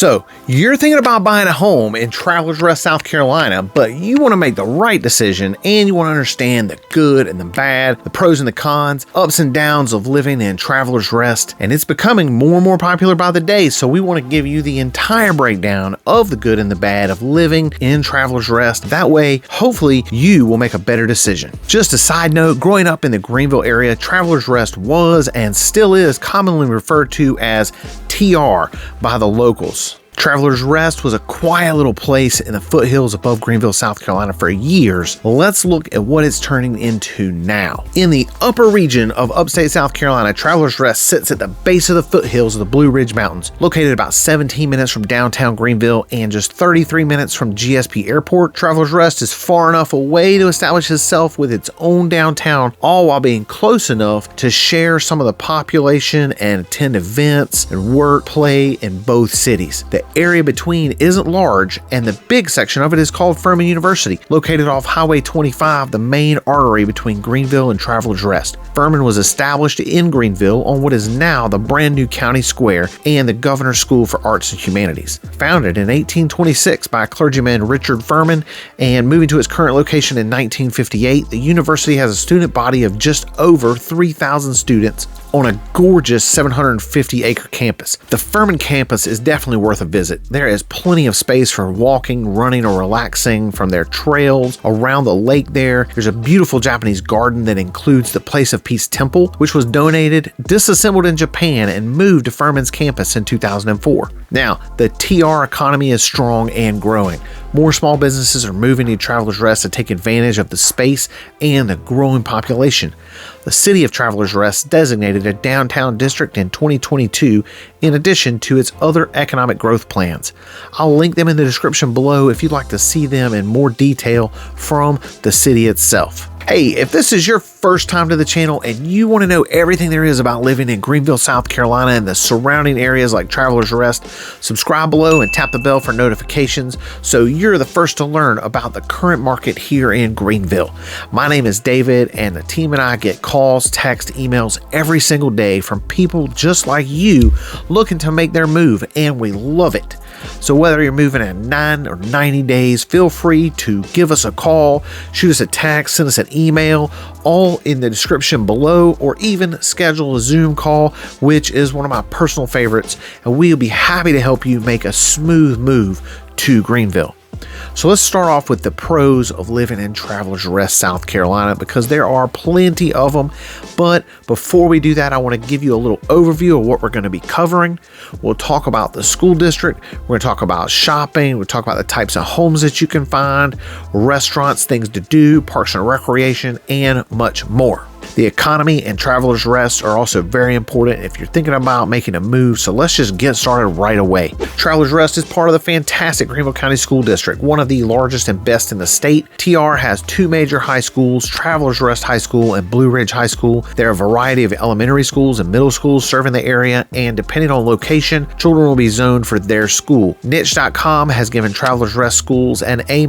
So you're thinking about buying a home in Travelers Rest, South Carolina, but you want to make the right decision and you want to understand the good and the bad, the pros and the cons, ups and downs of living in Travelers Rest, and it's becoming more and more popular by the day, so we want to give you the entire breakdown of the good and the bad of living in Travelers Rest. That way, hopefully, you will make a better decision. Just a side note, growing up in the Greenville area, Travelers Rest was and still is commonly referred to as TR by the locals. Travelers Rest was a quiet little place in the foothills above Greenville, South Carolina for years. Let's look at what it's turning into now. In the upper region of upstate South Carolina, Travelers Rest sits at the base of the foothills of the Blue Ridge Mountains, located about 17 minutes from downtown Greenville and just 33 minutes from GSP Airport. Travelers Rest is far enough away to establish itself with its own downtown, all while being close enough to share some of the population and attend events and work, play in both cities. The area between isn't large, and the big section of it is called Furman University, located off Highway 25, the main artery between Greenville and Travelers Rest. Furman was established in Greenville on what is now the brand new county square and the Governor's School for Arts and Humanities. Founded in 1826 by clergyman Richard Furman and moving to its current location in 1958, the university has a student body of just over 3,000 students on a gorgeous 750-acre campus. The Furman campus is definitely worth a visit. There is plenty of space for walking, running, or relaxing from their trails around the lake there. There's a beautiful Japanese garden that includes the Place of Peace Temple, which was donated, disassembled in Japan, and moved to Furman's campus in 2004. Now, the TR economy is strong and growing. More small businesses are moving to Travelers Rest to take advantage of the space and the growing population. The city of Travelers Rest designated a downtown district in 2022 in addition to its other economic growth plans. I'll link them in the description below if you'd like to see them in more detail from the city itself. Hey, if this is your first time to the channel and you want to know everything there is about living in Greenville, South Carolina and the surrounding areas like Travelers Rest, subscribe below and tap the bell for notifications so you're the first to learn about the current market here in Greenville. My name is David, and the team and I get calls, texts, emails every single day from people just like you looking to make their move, and we love it. So whether you're moving in 9 or 90 days, feel free to give us a call, shoot us a text, send us an email, all in the description below, or even schedule a Zoom call, which is one of my personal favorites, and we'll be happy to help you make a smooth move to Greenville. So let's start off with the pros of living in Travelers Rest, South Carolina, because there are plenty of them. But before we do that, I want to give you a little overview of what we're going to be covering. We'll talk about the school district. We're going to talk about shopping. We'll talk about the types of homes that you can find, restaurants, things to do, parks and recreation, and much more. The economy and Travelers Rest are also very important if you're thinking about making a move, so let's just get started right away. Travelers Rest is part of the fantastic Greenville County School District, one of the largest and best in the state. TR has two major high schools, Travelers Rest High School and Blue Ridge High School. There are a variety of elementary schools and middle schools serving the area, and depending on location, children will be zoned for their school. Niche.com has given Travelers Rest schools an A-.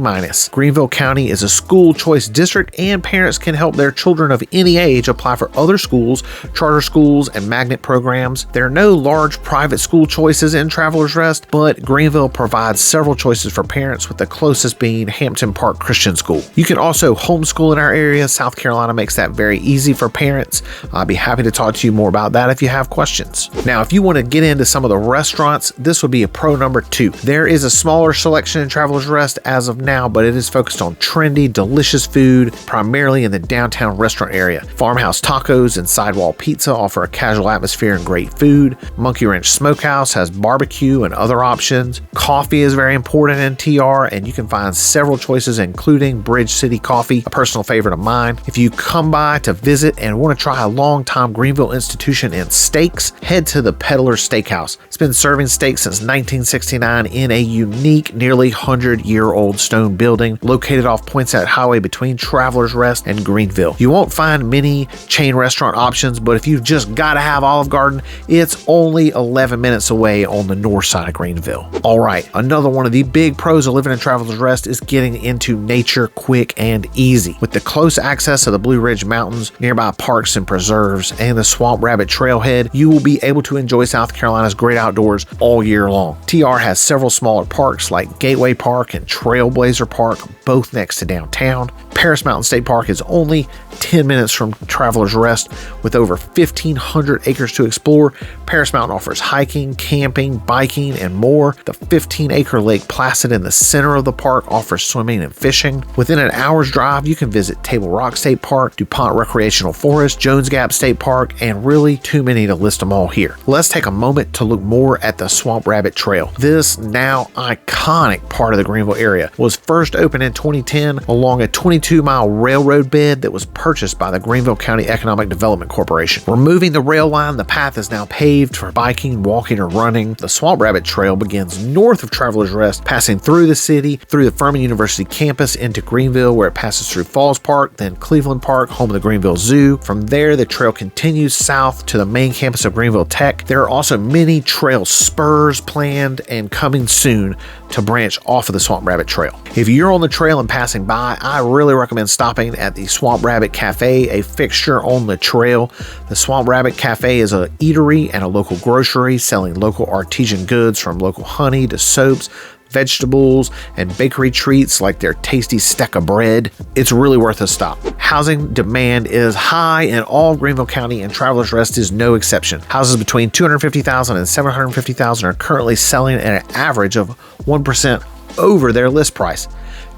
Greenville County is a school choice district, and parents can help their children of any age apply for other schools, charter schools, and magnet programs. There are no large private school choices in Travelers Rest, but Greenville provides several choices for parents, with the closest being Hampton Park Christian School. You can also homeschool in our area. South Carolina makes that very easy for parents. I'll be happy to talk to you more about that if you have questions. Now, if you want to get into some of the restaurants, this would be a pro number 2. There is a smaller selection in Travelers Rest as of now, but it is focused on trendy, delicious food, primarily in the downtown restaurant area. Farmhouse Tacos and Sidewall Pizza offer a casual atmosphere and great food. Monkey Wrench Smokehouse has barbecue and other options. Coffee is very important in TR, and you can find several choices, including Bridge City Coffee, a personal favorite of mine. If you come by to visit and want to try a long-time Greenville institution in steaks, head to the Peddler Steakhouse. It's been serving steaks since 1969 in a unique, nearly 100-year-old stone building located off Poinsett Highway between Travelers Rest and Greenville. You won't find many chain restaurant options, but if you've just got to have Olive Garden, it's only 11 minutes away on the north side of Greenville. All right, another one of the big pros of living in Travelers Rest is getting into nature adventure quick and easy. With the close access to the Blue Ridge Mountains, nearby parks and preserves, and the Swamp Rabbit Trailhead, you will be able to enjoy South Carolina's great outdoors all year long. TR has several smaller parks like Gateway Park and Trailblazer Park, both next to downtown. Paris Mountain State Park is only 10 minutes from Travelers Rest. With over 1,500 acres to explore, Paris Mountain offers hiking, camping, biking, and more. The 15-acre Lake Placid in the center of the park offers swimming and fishing. Within an hour's drive, you can visit Table Rock State Park, DuPont Recreational Forest, Jones Gap State Park, and really too many to list them all here. Let's take a moment to look more at the Swamp Rabbit Trail. This now iconic part of the Greenville area was first opened in 2010 along a 22-mile railroad bed that was purchased by the Greenville County Economic Development Corporation. Removing the rail line, the path is now paved for biking, walking, or running. The Swamp Rabbit Trail begins north of Travelers Rest, passing through the city, through the Furman University campus into Greenville, where it passes through Falls Park, then Cleveland Park, home of the Greenville Zoo. From there, the trail continues south to the main campus of Greenville Tech. There are also many trail spurs planned and coming soon to branch off of the Swamp Rabbit Trail. If you're on the trail and passing by, I really recommend stopping at the Swamp Rabbit Cafe, a fixture on the trail. The Swamp Rabbit Cafe is an eatery and a local grocery selling local artisan goods from local honey to soaps, vegetables, and bakery treats like their tasty stack of bread. It's really worth a stop. Housing demand is high in all Greenville County, and Travelers Rest is no exception. Houses between $250,000 and $750,000 are currently selling at an average of 1% over their list price.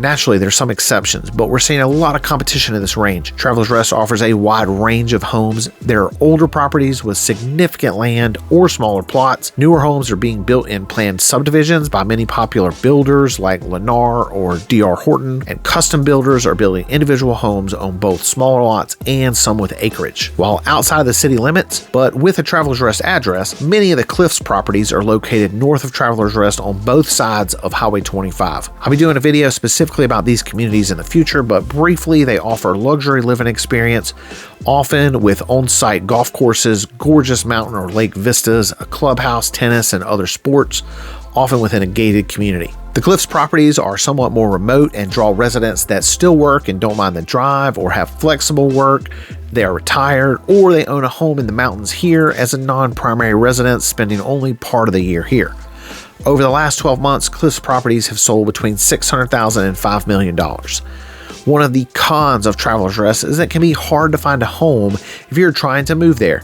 Naturally, there's some exceptions, but we're seeing a lot of competition in this range. Travelers Rest offers a wide range of homes. There are older properties with significant land or smaller plots. Newer homes are being built in planned subdivisions by many popular builders like Lennar or D.R. Horton, and custom builders are building individual homes on both smaller lots and some with acreage. While outside of the city limits, but with a Travelers Rest address, many of the Cliffs properties are located north of Travelers Rest on both sides of Highway 25. I'll be doing a video specifically about these communities in the future, but briefly, they offer luxury living experience, often with on-site golf courses, gorgeous mountain or lake vistas, a clubhouse, tennis, and other sports, often within a gated community. The Cliffs properties are somewhat more remote and draw residents that still work and don't mind the drive or have flexible work. They are retired or they own a home in the mountains here as a non-primary resident, spending only part of the year here. Over the last 12 months, Cliffs properties have sold between $600,000 and $5 million. One of the cons of Travelers Rest is that it can be hard to find a home if you're trying to move there.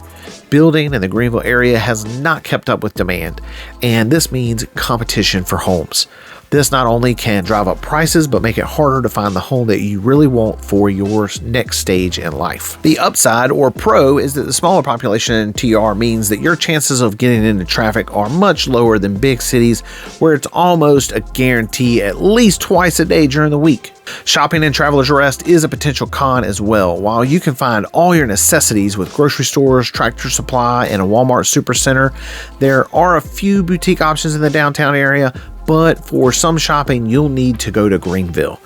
Building in the Greenville area has not kept up with demand, and this means competition for homes. This not only can drive up prices, but make it harder to find the home that you really want for your next stage in life. The upside or pro is that the smaller population in TR means that your chances of getting into traffic are much lower than big cities where it's almost a guarantee at least twice a day during the week. Shopping in Travelers Rest is a potential con as well. While you can find all your necessities with grocery stores, Tractor Supply, and a Walmart Supercenter, there are a few boutique options in the downtown area, but for some shopping, you'll need to go to Greenville.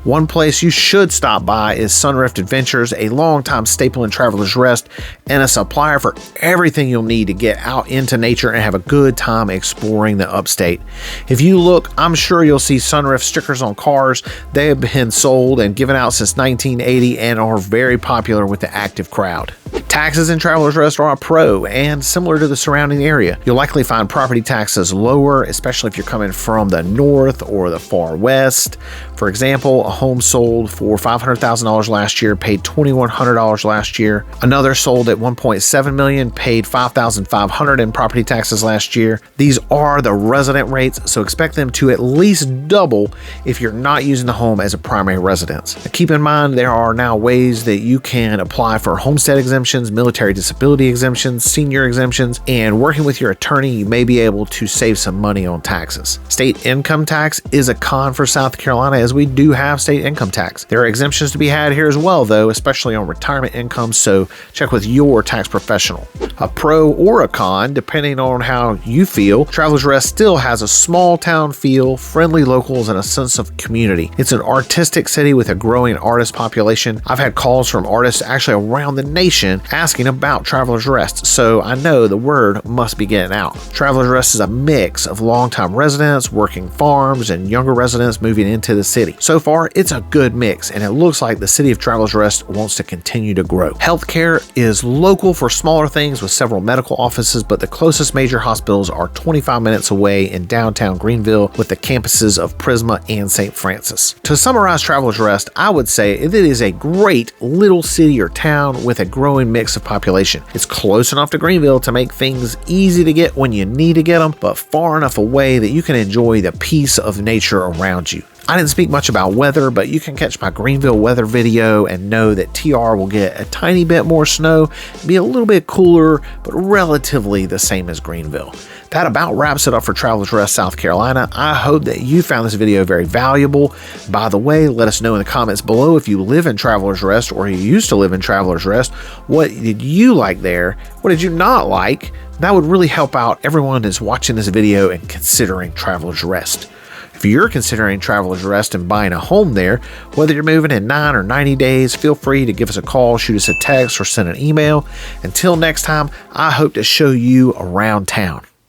One place you should stop by is Sunrift Adventures, a longtime staple in Travelers Rest and a supplier for everything you'll need to get out into nature and have a good time exploring the upstate. If you look, I'm sure you'll see Sunrift stickers on cars. They have been sold and given out since 1980 and are very popular with the active crowd. Taxes in Travelers Rest are a pro, and similar to the surrounding area. You'll likely find property taxes lower, especially if you're coming from the north or the far west. For example, a home sold for $500,000 last year paid $2,100 last year. Another sold at $1.7 million paid $5,500 in property taxes last year. These are the resident rates, so expect them to at least double if you're not using the home as a primary residence. Keep in mind, there are now ways that you can apply for homestead exemptions, military disability exemptions, senior exemptions, and working with your attorney, you may be able to save some money on taxes. State income tax is a con for South Carolina, as we do have state income tax. There are exemptions to be had here as well, though, especially on retirement income, so check with your tax professional. A pro or a con, depending on how you feel, Travelers Rest still has a small town feel, friendly locals, and a sense of community. It's an artistic city with a growing artist population. I've had calls from artists actually around the nation asking about Travelers Rest, so I know the word must be getting out. Travelers Rest is a mix of longtime residents, working farms, and younger residents moving into the city. So far, it's a good mix, and it looks like the city of Travelers Rest wants to continue to grow. Healthcare is local for smaller things with several medical offices, but the closest major hospitals are 25 minutes away in downtown Greenville with the campuses of Prisma and St. Francis. To summarize Travelers Rest, I would say it is a great little city or town with a growing mix of population. It's close enough to Greenville to make things easy to get when you need to get them, but far enough away that you can enjoy the peace of nature around you. I didn't speak much about weather, but you can catch my Greenville weather video and know that TR will get a tiny bit more snow, be a little bit cooler, but relatively the same as Greenville. That about wraps it up for Travelers Rest, South Carolina. I hope that you found this video very valuable. By the way, let us know in the comments below if you live in Travelers Rest or you used to live in Travelers Rest. What did you like there? What did you not like? That would really help out everyone that's watching this video and considering Travelers Rest. If you're considering Travelers Rest and buying a home there, whether you're moving in 9 or 90 days, feel free to give us a call, shoot us a text, or send an email. Until next time, I hope to show you around town.